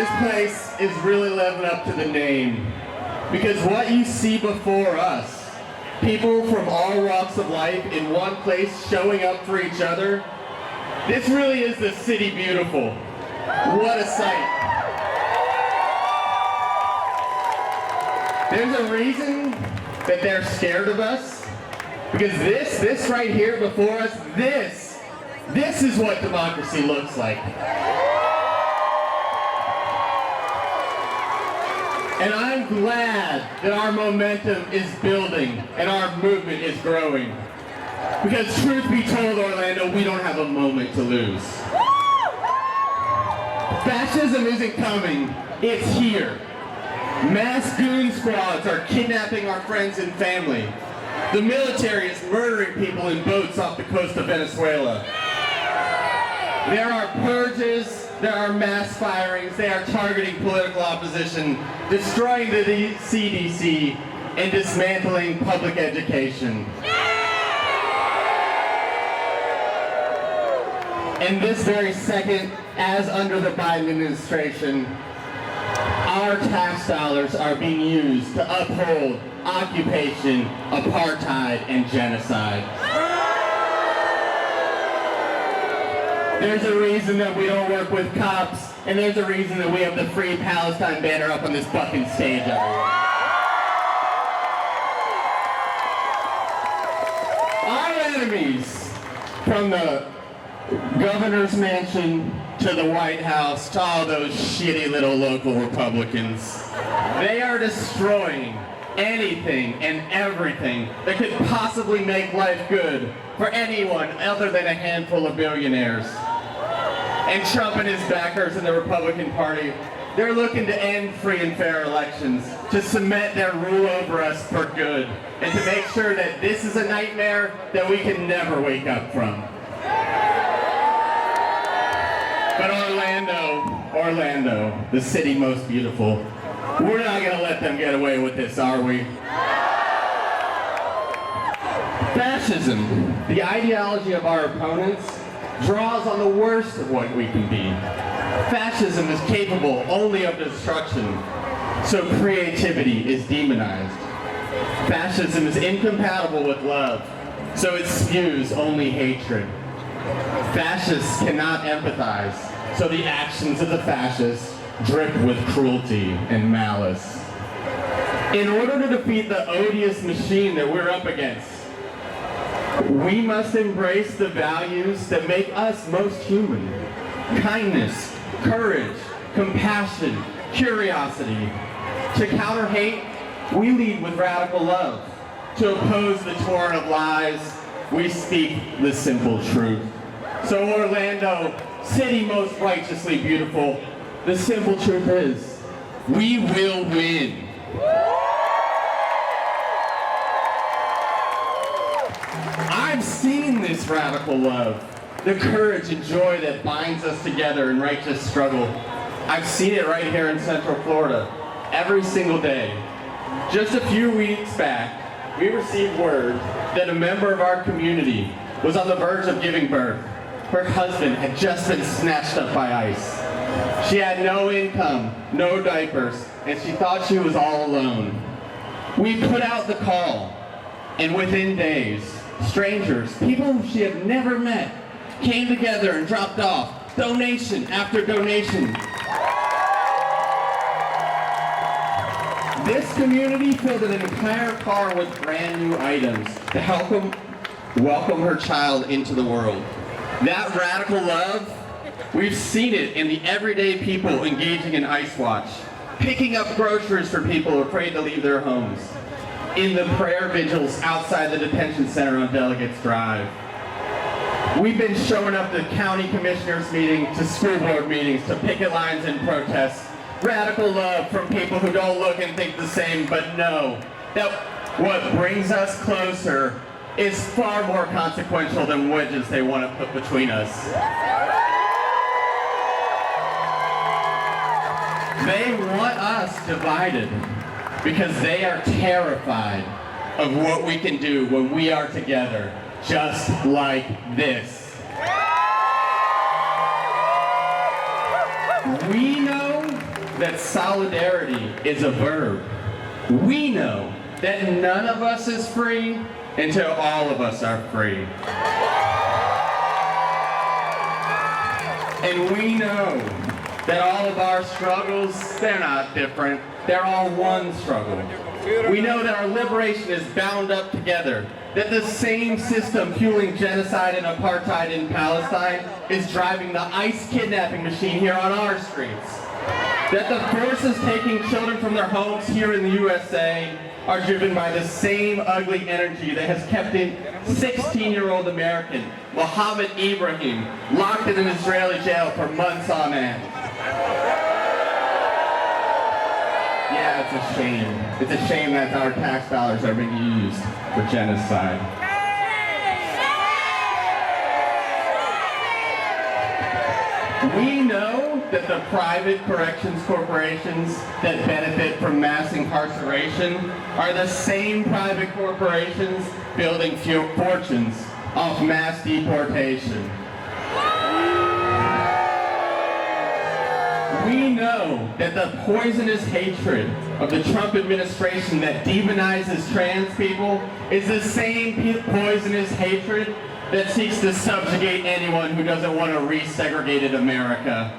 this place is really living up to the name. Because what you see before us, people from all walks of life in one place showing up for each other, this really is the city beautiful. What a sight. There's a reason that they're scared of us, because this right here before us, this is what democracy looks like. And I'm glad that our momentum is building and our movement is growing. Because truth be told, Orlando, we don't have a moment to lose. Fascism isn't coming, it's here. Mass goon squads are kidnapping our friends and family. The military is murdering people in boats off the coast of Venezuela. There are purges, there are mass firings, they are targeting political opposition, destroying the CDC, and dismantling public education. And this very second, as under the Biden administration, our tax dollars are being used to uphold occupation, apartheid, and genocide. There's a reason that we don't work with cops, and there's a reason that we have the Free Palestine banner up on this fucking stage everywhere. Our enemies, from the governor's mansion to the White House, to all those shitty little local Republicans. They are destroying anything and everything that could possibly make life good for anyone other than a handful of billionaires. And Trump and his backers in the Republican Party, they're looking to end free and fair elections, to cement their rule over us for good, and to make sure that this is a nightmare that we can never wake up from. But Orlando, the city most beautiful, we're not going to let them get away with this, are we? Fascism, the ideology of our opponents, draws on the worst of what we can be. Fascism is capable only of destruction, so creativity is demonized. Fascism is incompatible with love, so it spews only hatred. Fascists cannot empathize, so the actions of the fascists drip with cruelty and malice. In order to defeat the odious machine that we're up against, we must embrace the values that make us most human. Kindness, courage, compassion, curiosity. To counter hate, we lead with radical love. To oppose the torrent of lies, we speak the simple truth. So Orlando, city most righteously beautiful, the simple truth is, we will win. I've seen this radical love, the courage and joy that binds us together in righteous struggle. I've seen it right here in Central Florida, every single day. Just a few weeks back, we received word that a member of our community was on the verge of giving birth. Her husband had just been snatched up by ICE. She had no income, no diapers, and she thought she was all alone. We put out the call, and within days, strangers, people who she had never met, came together and dropped off donation after donation. This community filled an entire car with brand new items to help welcome her child into the world. That radical love, we've seen it in the everyday people engaging in ICE Watch, picking up groceries for people afraid to leave their homes, in the prayer vigils outside the detention center on Delegates Drive. We've been showing up to county commissioners meetings, to school board meetings, to picket lines and protests. Radical love from people who don't look and think the same, but know that what brings us closer is far more consequential than wedges they want to put between us. They want us divided because they are terrified of what we can do when we are together, just like this. We know that solidarity is a verb. We know that none of us is free until all of us are free. And we know that all of our struggles, they're not different. They're all one struggle. We know that our liberation is bound up together, that the same system fueling genocide and apartheid in Palestine is driving the ICE kidnapping machine here on our streets. That the forces taking children from their homes here in the USA are driven by the same ugly energy that has kept a 16-year-old American, Mohammed Ibrahim, locked in an Israeli jail for months on end. Yeah, it's a shame. It's a shame that our tax dollars are being used for genocide. We know that the private corrections corporations that benefit from mass incarceration are the same private corporations building fortunes off mass deportation. We know that the poisonous hatred of the Trump administration that demonizes trans people is the same poisonous hatred that seeks to subjugate anyone who doesn't want a resegregated America.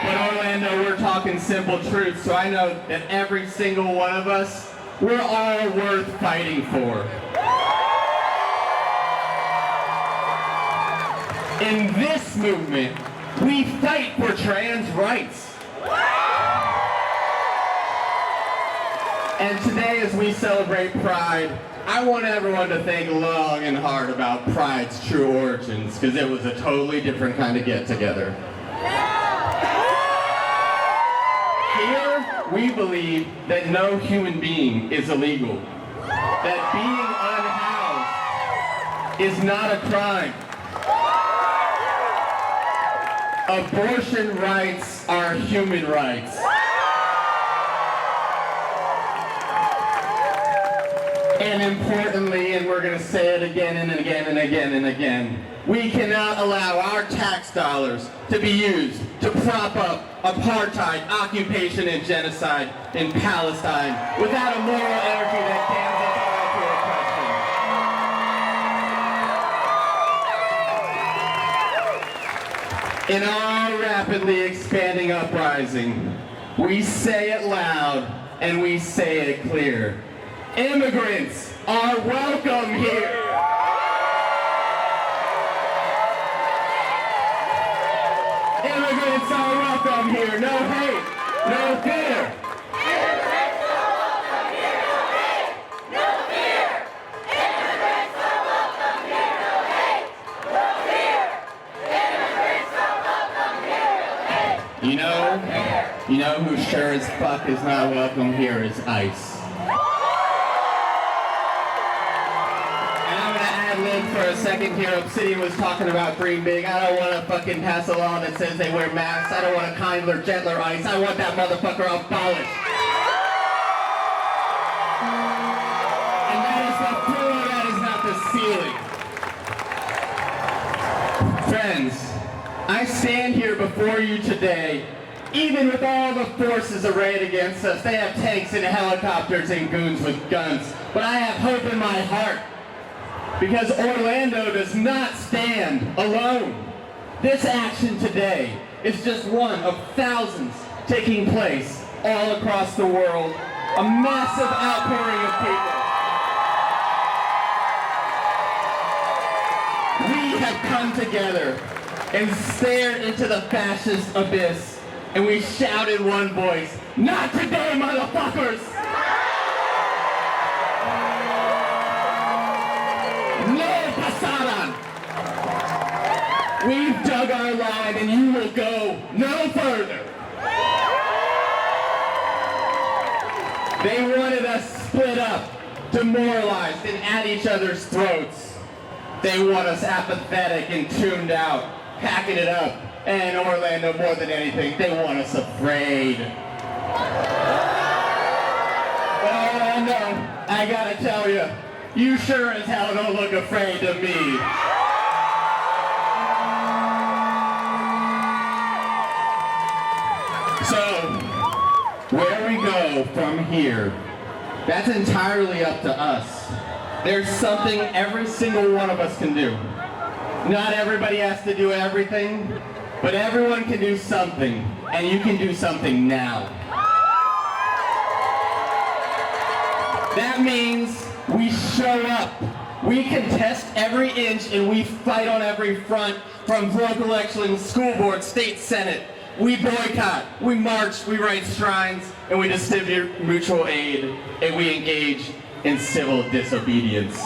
But Orlando, we're talking simple truths, so I know that every single one of us, we're all worth fighting for. In this movement, we fight for trans rights. And today, as we celebrate Pride, I want everyone to think long and hard about Pride's true origins, because it was a totally different kind of get-together. Here, we believe that no human being is illegal, that being unhoused is not a crime. Abortion rights are human rights. And importantly, and we're going to say it again and again and again and again, we cannot allow our tax dollars to be used to prop up apartheid, occupation, and genocide in Palestine without a moral energy that damns us all to oppression. In our rapidly expanding uprising, we say it loud and we say it clear. Immigrants are welcome here. Immigrants are welcome here. No hate, no fear. Immigrants are welcome here. No hate, no fear. Immigrants are welcome here. No hate, no fear. Immigrants are welcome here. No hate. You know who sure as fuck is not welcome here is ICE. For a second here, Obsidian was talking about Green Big. I don't want to fucking pass a law that says they wear masks. I don't want a kinder, gentler ICE. I want that motherfucker abolished. And that is the floor, that is not the ceiling. Friends, I stand here before you today, even with all the forces arrayed against us. They have tanks and helicopters and goons with guns. But I have hope in my heart. Because Orlando does not stand alone. This action today is just one of thousands taking place all across the world. A massive outpouring of people. We have come together and stared into the fascist abyss, and we shouted one voice, "Not today, motherfuckers!" We've dug our line and you will go no further. They wanted us split up, demoralized, and at each other's throats. They want us apathetic and tuned out, packing it up, and Orlando, more than anything, they want us afraid. But Orlando, I gotta tell you, you sure as hell don't look afraid to me. go from here, that's entirely up to us. There's something every single one of us can do. Not everybody has to do everything, but everyone can do something, and you can do something now. That means we show up. We contest every inch and we fight on every front, from local elections, school board, state senate. We boycott, we march, we write shrines, and we distribute mutual aid, and we engage in civil disobedience.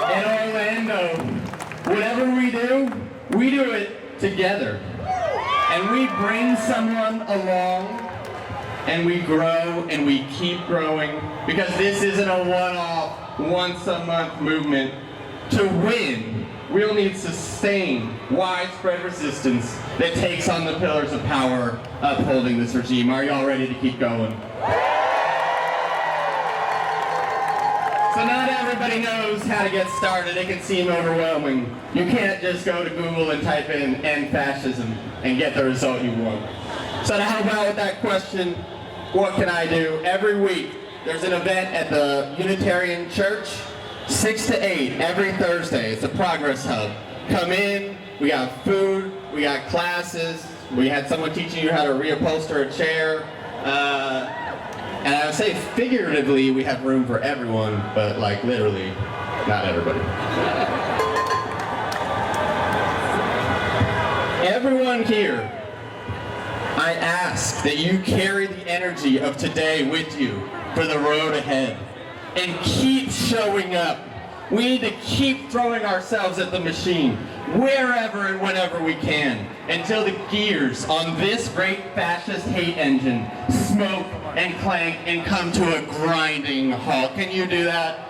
In Orlando, whatever we do it together. And we bring someone along, and we grow, and we keep growing, because this isn't a one-off, once-a-month movement. To win, we'll need sustained, widespread resistance that takes on the pillars of power upholding this regime. Are y'all ready to keep going? So not everybody knows how to get started. It can seem overwhelming. You can't just go to Google and type in "end fascism" and get the result you want. So to help out with that question, what can I do? Every week, there's an event at the Unitarian Church, 6 to 8, every Thursday. It's a progress hub. Come in, we got food, we got classes, we had someone teaching you how to reupholster a chair, and I would say figuratively we have room for everyone, but like literally, not everybody. Everyone here, I ask that you carry the energy of today with you for the road ahead and keep showing up. We need to keep throwing ourselves at the machine wherever and whenever we can until the gears on this great fascist hate engine smoke and clank and come to a grinding halt. Can you do that?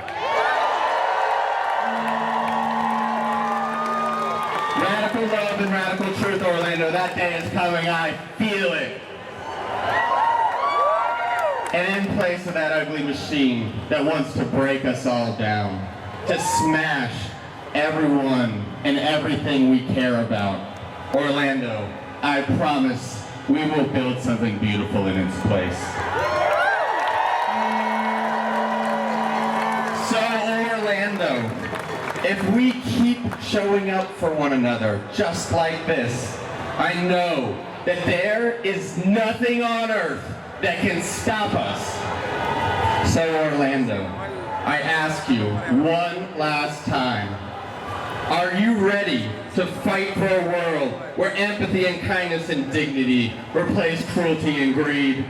Radical love and radical truth, Orlando. That day is coming. I feel it. And in place of that ugly machine that wants to break us all down, to smash everyone and everything we care about, Orlando, I promise we will build something beautiful in its place. So Orlando, if we keep showing up for one another just like this, I know that there is nothing on earth that can stop us. So Orlando, I ask you one last time, are you ready to fight for a world where empathy and kindness and dignity replace cruelty and greed?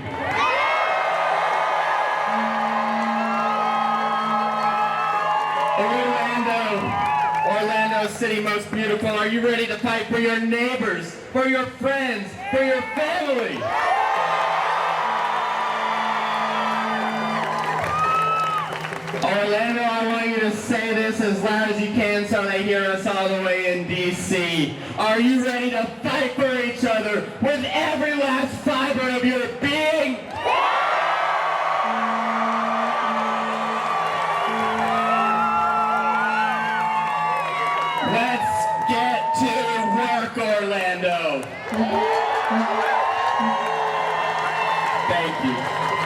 Orlando City most beautiful, are you ready to fight for your neighbors, for your friends, for your family? Orlando, I want you to say this as loud as you can so they hear us all the way in D.C. Are you ready to fight for each other with every last fiber of your being? Let's get to work, Orlando. Thank you.